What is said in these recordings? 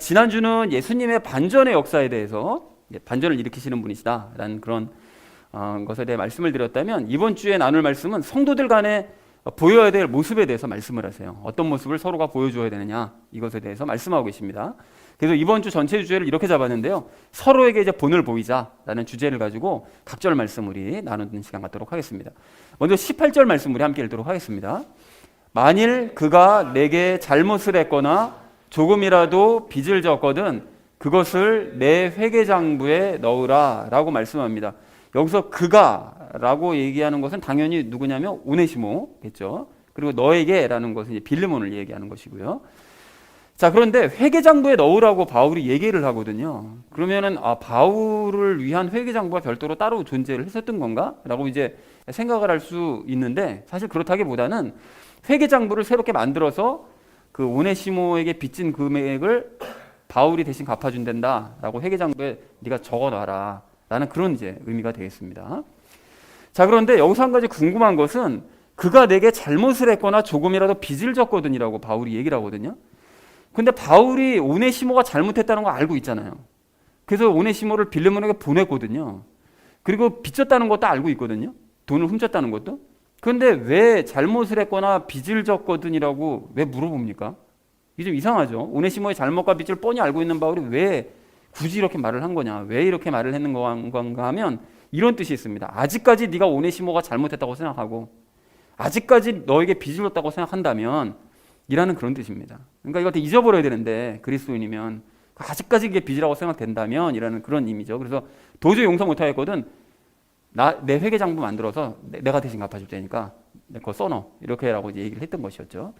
지난주는 예수님의 반전의 역사에 대해서 반전을 일으키시는 분이시다라는 그런 것에 대해 말씀을 드렸다면, 이번 주에 나눌 말씀은 성도들 간에 보여야 될 모습에 대해서 말씀을 하세요. 어떤 모습을 서로가 보여줘야 되느냐, 이것에 대해서 말씀하고 계십니다. 그래서 이번 주 전체 주제를 이렇게 잡았는데요, 서로에게 이제 본을 보이자라는 주제를 가지고 각절 말씀 우리 나누는 시간 갖도록 하겠습니다. 먼저 18절 말씀 우리 함께 읽도록 하겠습니다. 만일 그가 내게 잘못을 했거나 조금이라도 빚을 졌거든 그것을 내 회계장부에 넣으라 라고 말씀합니다. 여기서 그가 라고 얘기하는 것은 당연히 누구냐면 오네시모겠죠. 그리고 너에게 라는 것은 이제 빌레몬을 얘기하는 것이고요. 자, 그런데 회계장부에 넣으라고 바울이 얘기를 하거든요. 그러면은 바울을 위한 회계장부가 별도로 따로 존재를 했었던 건가? 라고 이제 생각을 할 수 있는데, 사실 그렇다기보다는 회계장부를 새롭게 만들어서 그 오네시모에게 빚진 금액을 바울이 대신 갚아준단다 라고 회계장부에 네가 적어놔라 라는 그런 이제 의미가 되겠습니다. 자, 그런데 여기서 한 가지 궁금한 것은 그가 내게 잘못을 했거나 조금이라도 빚을 졌거든이라고 바울이 얘기를 하거든요. 근데 바울이 오네시모가 잘못했다는 거 알고 있잖아요. 그래서 오네시모를 빌레몬에게 보냈거든요. 그리고 빚졌다는 것도 알고 있거든요. 돈을 훔쳤다는 것도. 그런데 왜 잘못을 했거나 빚을 졌거든이라고 왜 물어봅니까? 이게 좀 이상하죠. 오네시모의 잘못과 빚을 뻔히 알고 있는 바울이 왜 굳이 이렇게 말을 한 거냐, 왜 이렇게 말을 했는 건가 하면 이런 뜻이 있습니다. 아직까지 네가 오네시모가 잘못했다고 생각하고 아직까지 너에게 빚을 졌다고 생각한다면 이라는 그런 뜻입니다. 그러니까 이걸 다 잊어버려야 되는데, 그리스도인이면 아직까지 이게 빚이라고 생각된다면 이라는 그런 의미죠. 그래서 도저히 용서 못하겠거든 내 회계장부 만들어서 내가 대신 갚아줄 테니까 내 거 써넣어, 이렇게 라고 이제 얘기를 했던 것이었죠.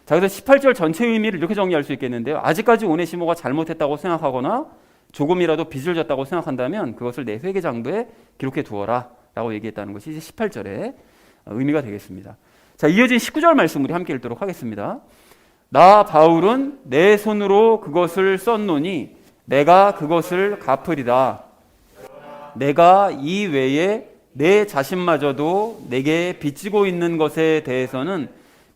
자, 그래서 18절 전체 의미를 이렇게 정리할 수 있겠는데요, 아직까지 오네시모가 잘못했다고 생각하거나 조금이라도 빚을 졌다고 생각한다면 그것을 내 회계장부에 기록해 두어라 라고 얘기했다는 것이 이제 18절의 의미가 되겠습니다. 자, 이어진 19절 말씀 우리 함께 읽도록 하겠습니다. 나 바울은 내 손으로 그것을 썼노니 내가 그것을 갚으리라. 내가 이 외에 내 자신마저도 내게 빚지고 있는 것에 대해서는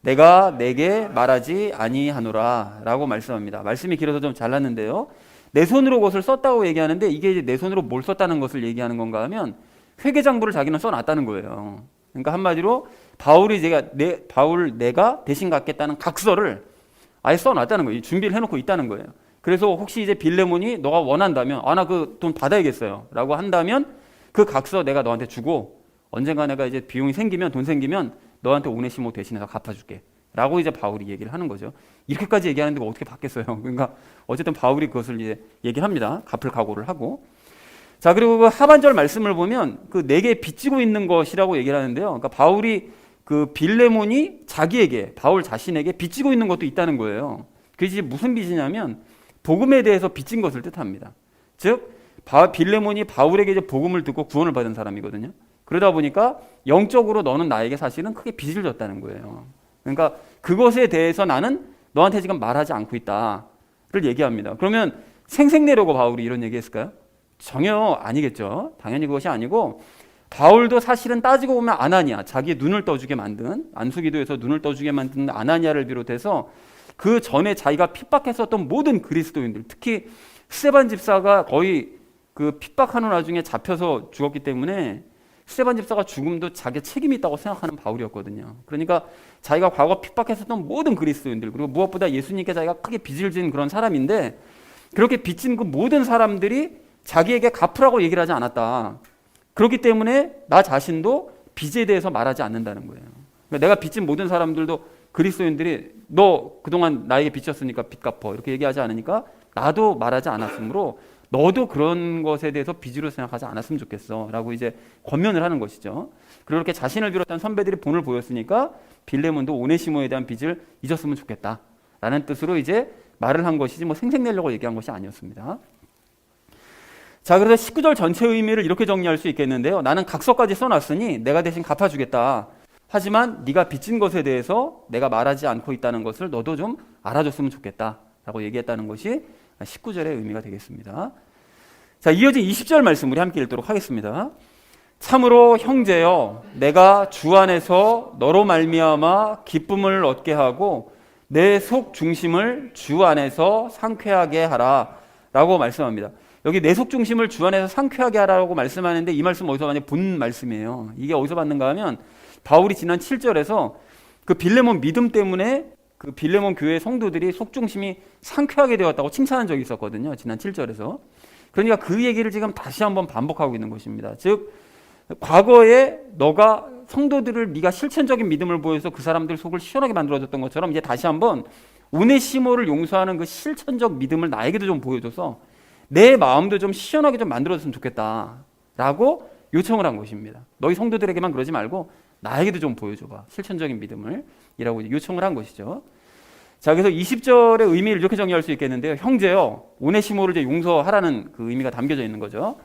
내가 내게 말하지 아니하노라 라고 말씀합니다. 말씀이 길어서 좀 잘랐는데요, 내 손으로 그것을 썼다고 얘기하는데 이게 이제 내 손으로 뭘 썼다는 것을 얘기하는 건가 하면 회계장부를 자기는 써놨다는 거예요. 그러니까 한마디로 바울이 내가 대신 갚겠다는 각서를 아예 써놨다는 거예요. 준비를 해놓고 있다는 거예요. 그래서 혹시 이제 빌레몬이 너가 원한다면 나 그 돈 받아야겠어요 라고 한다면 그 각서 내가 너한테 주고 언젠가 내가 이제 비용이 생기면, 돈 생기면 너한테 오네시모 대신해서 갚아줄게 라고 이제 바울이 얘기를 하는 거죠. 이렇게까지 얘기하는데 뭐 어떻게 받겠어요. 그러니까 어쨌든 바울이 그것을 이제 얘기를 합니다. 갚을 각오를 하고. 자, 그리고 그 하반절 말씀을 보면 그 내게 빚지고 있는 것이라고 얘기를 하는데요. 그러니까 바울이 그 빌레몬이 자기에게, 바울 자신에게 빚지고 있는 것도 있다는 거예요. 그게 무슨 빚이냐면 복음에 대해서 빚진 것을 뜻합니다. 즉 빌레몬이 바울에게 이제 복음을 듣고 구원을 받은 사람이거든요. 그러다 보니까 영적으로 너는 나에게 사실은 크게 빚을 졌다는 거예요. 그러니까 그것에 대해서 나는 너한테 지금 말하지 않고 있다를 얘기합니다. 그러면 생색내려고 바울이 이런 얘기했을까요? 전혀 아니겠죠. 당연히 그것이 아니고, 바울도 사실은 따지고 보면 아나니아, 자기의 눈을 떠주게 만든, 안수기도에서 눈을 떠주게 만든 아나니아를 비롯해서 그 전에 자기가 핍박했었던 모든 그리스도인들, 특히 스데반 집사가 거의 그 핍박하는 와중에 잡혀서 죽었기 때문에 스데반 집사가 죽음도 자기 책임이 있다고 생각하는 바울이었거든요. 그러니까 자기가 과거 핍박했었던 모든 그리스도인들, 그리고 무엇보다 예수님께 자기가 크게 빚을 진 그런 사람인데, 그렇게 빚진 그 모든 사람들이 자기에게 갚으라고 얘기를 하지 않았다. 그렇기 때문에 나 자신도 빚에 대해서 말하지 않는다는 거예요. 그러니까 내가 빚진 모든 사람들도, 그리스도인들이 너 그동안 나에게 빚졌으니까 빚 갚어 이렇게 얘기하지 않으니까 나도 말하지 않았으므로 너도 그런 것에 대해서 빚으로 생각하지 않았으면 좋겠어 라고 이제 권면을 하는 것이죠. 그리고 이렇게 자신을 비롯한 선배들이 본을 보였으니까 빌레몬도 오네시모에 대한 빚을 잊었으면 좋겠다 라는 뜻으로 이제 말을 한 것이지 뭐 생색내려고 얘기한 것이 아니었습니다. 자, 그래서 19절 전체 의미를 이렇게 정리할 수 있겠는데요, 나는 각서까지 써놨으니 내가 대신 갚아주겠다. 하지만 네가 빚진 것에 대해서 내가 말하지 않고 있다는 것을 너도 좀 알아줬으면 좋겠다 라고 얘기했다는 것이 19절의 의미가 되겠습니다. 자, 이어진 20절 말씀 우리 함께 읽도록 하겠습니다. 참으로 형제여, 내가 주 안에서 너로 말미암아 기쁨을 얻게 하고 내 속 중심을 주 안에서 상쾌하게 하라 라고 말씀합니다. 여기 내 속 중심을 주 안에서 상쾌하게 하라고 말씀하는데 이 말씀 어디서 많이 본 말씀이에요. 이게 어디서 받는가 하면 바울이 지난 7절에서 그 빌레몬 믿음 때문에 그 빌레몬 교회 성도들이 속 중심이 상쾌하게 되었다고 칭찬한 적이 있었거든요. 지난 7절에서. 그러니까 그 얘기를 지금 다시 한번 반복하고 있는 것입니다. 즉 과거에 너가 성도들을 네가 실천적인 믿음을 보여서 그 사람들 속을 시원하게 만들어줬던 것처럼 이제 다시 한번 오네시모를 용서하는 그 실천적 믿음을 나에게도 좀 보여줘서 내 마음도 좀 시원하게 좀 만들어줬으면 좋겠다라고 요청을 한 것입니다. 너희 성도들에게만 그러지 말고 나에게도 좀 보여줘봐. 실천적인 믿음을 이라고 요청을 한 것이죠. 자, 그래서 20절의 의미를 이렇게 정리할 수 있겠는데요. 형제여, 오네시모를 이제 용서하라는 그 의미가 담겨져 있는 거죠.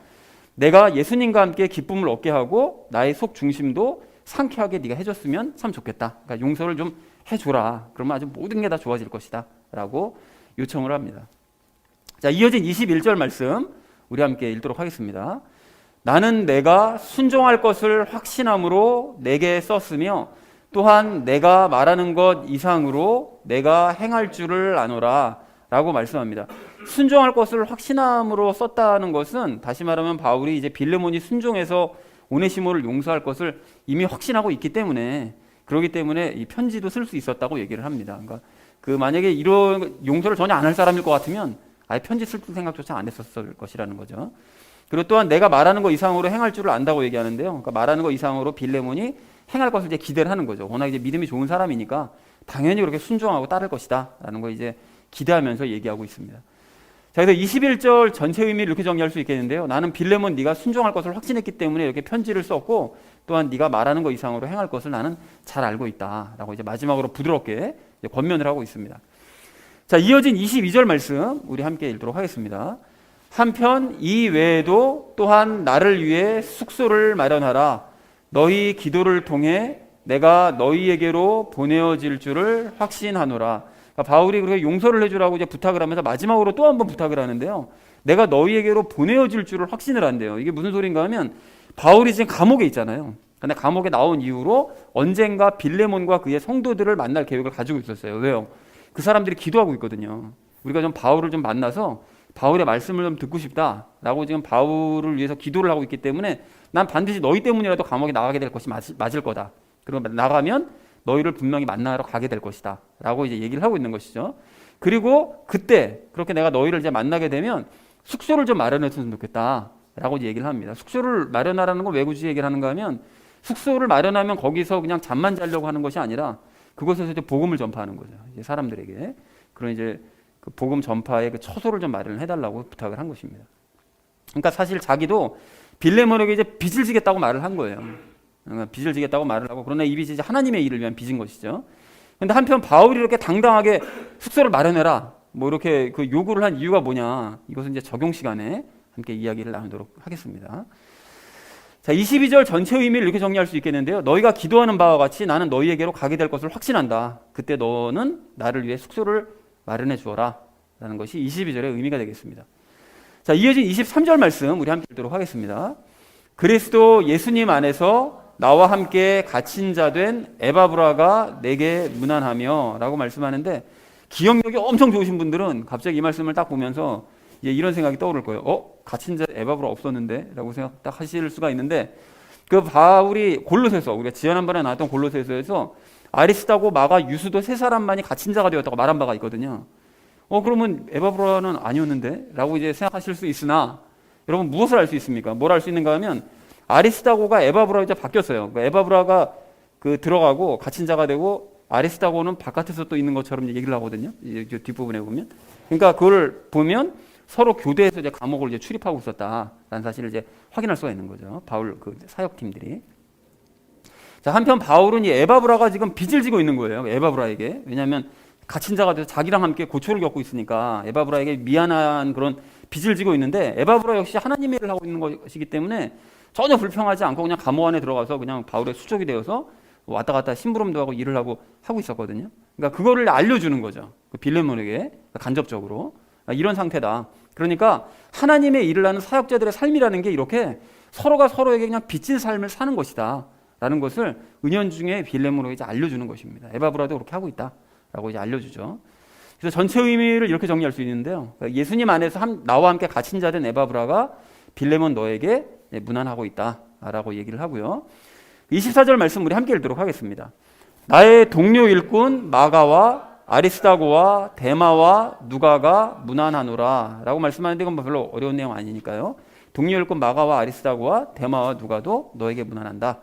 내가 예수님과 함께 기쁨을 얻게 하고 나의 속 중심도 상쾌하게 네가 해줬으면 참 좋겠다. 그러니까 용서를 좀 해줘라. 그러면 아주 모든 게 다 좋아질 것이다. 라고 요청을 합니다. 자, 이어진 21절 말씀 우리 함께 읽도록 하겠습니다. 나는 내가 순종할 것을 확신함으로 내게 썼으며 또한 내가 말하는 것 이상으로 내가 행할 줄을 아노라 라고 말씀합니다. 순종할 것을 확신함으로 썼다는 것은 다시 말하면 바울이 이제 빌레몬이 순종해서 오네시모를 용서할 것을 이미 확신하고 있기 때문에 그렇기 때문에 이 편지도 쓸 수 있었다고 얘기를 합니다. 그러니까 그 만약에 이런 용서를 전혀 안 할 사람일 것 같으면 아예 편지 쓸 생각조차 안 했었을 것이라는 거죠. 그리고 또한 내가 말하는 것 이상으로 행할 줄을 안다고 얘기하는데요. 그러니까 말하는 것 이상으로 빌레몬이 행할 것을 이제 기대를 하는 거죠. 워낙 이제 믿음이 좋은 사람이니까 당연히 그렇게 순종하고 따를 것이다라는 거 이제 기대하면서 얘기하고 있습니다. 자, 그래서 21절 전체 의미를 이렇게 정리할 수 있겠는데요. 나는 빌레몬 네가 순종할 것을 확신했기 때문에 이렇게 편지를 썼고 또한 네가 말하는 것 이상으로 행할 것을 나는 잘 알고 있다라고 이제 마지막으로 부드럽게 이제 권면을 하고 있습니다. 자, 이어진 22절 말씀 우리 함께 읽도록 하겠습니다. 한편 이 외에도 또한 나를 위해 숙소를 마련하라. 너희 기도를 통해 내가 너희에게로 보내어질 줄을 확신하노라. 그러니까 바울이 그렇게 용서를 해주라고 이제 부탁을 하면서 마지막으로 또 한 번 부탁을 하는데요. 내가 너희에게로 보내어질 줄을 확신을 한대요. 이게 무슨 소린가 하면 바울이 지금 감옥에 있잖아요. 근데 감옥에 나온 이후로 언젠가 빌레몬과 그의 성도들을 만날 계획을 가지고 있었어요. 왜요? 그 사람들이 기도하고 있거든요. 우리가 좀 바울을 좀 만나서 바울의 말씀을 좀 듣고 싶다라고 지금 바울을 위해서 기도를 하고 있기 때문에 난 반드시 너희 때문이라도 감옥에 나가게 될 것이 맞을 거다. 그리고 나가면 너희를 분명히 만나러 가게 될 것이다. 라고 이제 얘기를 하고 있는 것이죠. 그리고 그때 그렇게 내가 너희를 이제 만나게 되면 숙소를 좀 마련했으면 좋겠다. 라고 이제 얘기를 합니다. 숙소를 마련하라는 건 왜 굳이 얘기를 하는가 하면 숙소를 마련하면 거기서 그냥 잠만 자려고 하는 것이 아니라 그곳에서 이제 복음을 전파하는 거죠. 이제 사람들에게. 그런 이제 그 복음 전파의 그 처소를 좀 마련을 해달라고 부탁을 한 것입니다. 그러니까 사실 자기도 빌레몬에게 이제 빚을 지겠다고 말을 한 거예요. 빚을 지겠다고 말을 하고 그러나 이 빚이 이제 하나님의 일을 위한 빚인 것이죠. 그런데 한편 바울이 이렇게 당당하게 숙소를 마련해라 뭐 이렇게 그 요구를 한 이유가 뭐냐 이것은 이제 적용 시간에 함께 이야기를 나누도록 하겠습니다. 자, 22절 전체 의미를 이렇게 정리할 수 있겠는데요. 너희가 기도하는 바와 같이 나는 너희에게로 가게 될 것을 확신한다. 그때 너는 나를 위해 숙소를 마련해 주어라 라는 것이 22절의 의미가 되겠습니다. 자, 이어진 23절 말씀 우리 함께 읽도록 하겠습니다. 그리스도 예수님 안에서 나와 함께 갇힌 자 된 에바브라가 내게 문안하며 라고 말씀하는데 기억력이 엄청 좋으신 분들은 갑자기 이 말씀을 딱 보면서 이런 생각이 떠오를 거예요. 갇힌 자 에바브라 없었는데? 라고 생각 딱 하실 수가 있는데 그 바울이 골로새서 우리가 지난번에 나왔던 골로새서에서 아리스다고 마가 유수도 세 사람만이 갇힌 자가 되었다고 말한 바가 있거든요. 그러면 에바브라는 아니었는데? 라고 이제 생각하실 수 있으나 여러분 무엇을 알 수 있습니까? 뭘 알 수 있는가 하면 아리스다고가 에바브라가 이제 바뀌었어요. 그러니까 에바브라가 그 들어가고 갇힌 자가 되고 아리스다고는 바깥에서 또 있는 것처럼 얘기를 하거든요. 이 뒷부분에 보면. 그러니까 그걸 보면 서로 교대해서 이제 감옥을 이제 출입하고 있었다라는 사실을 이제 확인할 수가 있는 거죠. 바울 그 사역팀들이. 자, 한편 바울은 이 에바브라가 지금 빚을 지고 있는 거예요. 에바브라에게. 왜냐하면 갇힌 자가 돼서 자기랑 함께 고초를 겪고 있으니까 에바브라에게 미안한 그런 빚을 지고 있는데 에바브라 역시 하나님의 일을 하고 있는 것이기 때문에 전혀 불평하지 않고 그냥 감옥 안에 들어가서 그냥 바울의 수족이 되어서 왔다 갔다 심부름도 하고 일을 하고 있었거든요. 그러니까 그거를 알려주는 거죠. 그 빌레몬에게 간접적으로 이런 상태다. 그러니까 하나님의 일을 하는 사역자들의 삶이라는 게 이렇게 서로가 서로에게 그냥 빚진 삶을 사는 것이다. 라는 것을 은연중에 빌레몬에게 이제 알려주는 것입니다. 에바브라도 그렇게 하고 있다. 이제 알려주죠. 그래서 전체 의미를 이렇게 정리할 수 있는데요. 예수님 안에서 나와 함께 갇힌 자 된 에바브라가 빌레몬 너에게 문안하고 있다라고 얘기를 하고요. 24절 말씀 우리 함께 읽도록 하겠습니다. 나의 동료 일꾼 마가와 아리스다고와 데마와 누가가 문안하노라 라고 말씀하는데 이건 별로 어려운 내용 아니니까요. 동료 일꾼 마가와 아리스다고와 데마와 누가도 너에게 문안한다.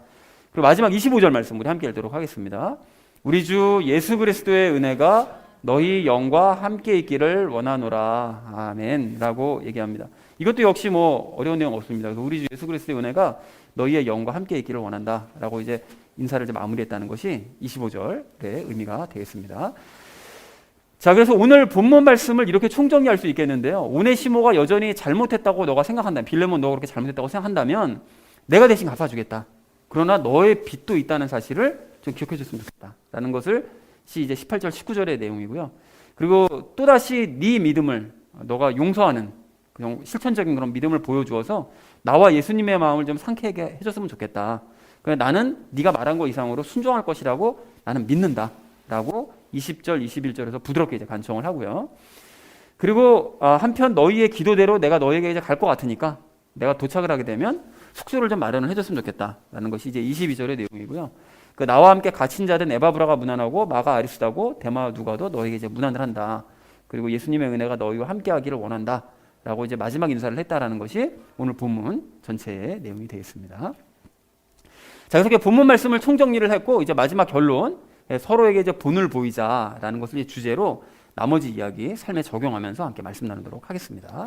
그리고 마지막 25절 말씀 우리 함께 읽도록 하겠습니다. 우리 주 예수 그리스도의 은혜가 너희 영과 함께 있기를 원하노라. 아멘 라고 얘기합니다. 이것도 역시 어려운 내용 없습니다. 그래서 우리 주 예수 그리스도의 은혜가 너희의 영과 함께 있기를 원한다 라고 이제 인사를 이제 마무리했다는 것이 25절의 의미가 되겠습니다. 자, 그래서 오늘 본문 말씀을 이렇게 총정리할 수 있겠는데요. 오네시모가 여전히 잘못했다고 너가 생각한다면, 빌레몬 너가 그렇게 잘못했다고 생각한다면 내가 대신 갚아주겠다. 그러나 너의 빚도 있다는 사실을 좀 기억해 줬으면 좋겠다 라는 것을 이제 18절 19절의 내용이고요. 그리고 또다시 네 믿음을 너가 용서하는 그냥 실천적인 그런 믿음을 보여주어서 나와 예수님의 마음을 좀 상쾌하게 해줬으면 좋겠다. 그래, 나는 네가 말한 거 이상으로 순종할 것이라고 나는 믿는다 라고 20절 21절에서 부드럽게 이제 간청을 하고요. 그리고 한편 너희의 기도대로 내가 너희에게 이제 갈 것 같으니까 내가 도착을 하게 되면 숙소를 좀 마련을 해줬으면 좋겠다 라는 것이 이제 22절의 내용이고요. 그 나와 함께 갇힌 자된 에바브라가 문안하고 마가 아리스다고 데마 누가도 너에게 이제 문안을 한다. 그리고 예수님의 은혜가 너희와 함께 하기를 원한다 라고 이제 마지막 인사를 했다라는 것이 오늘 본문 전체의 내용이 되겠습니다. 자, 그래서 본문 말씀을 총정리를 했고 이제 마지막 결론, 서로에게 이제 본을 보이자라는 것을 주제로 나머지 이야기 삶에 적용하면서 함께 말씀 나누도록 하겠습니다.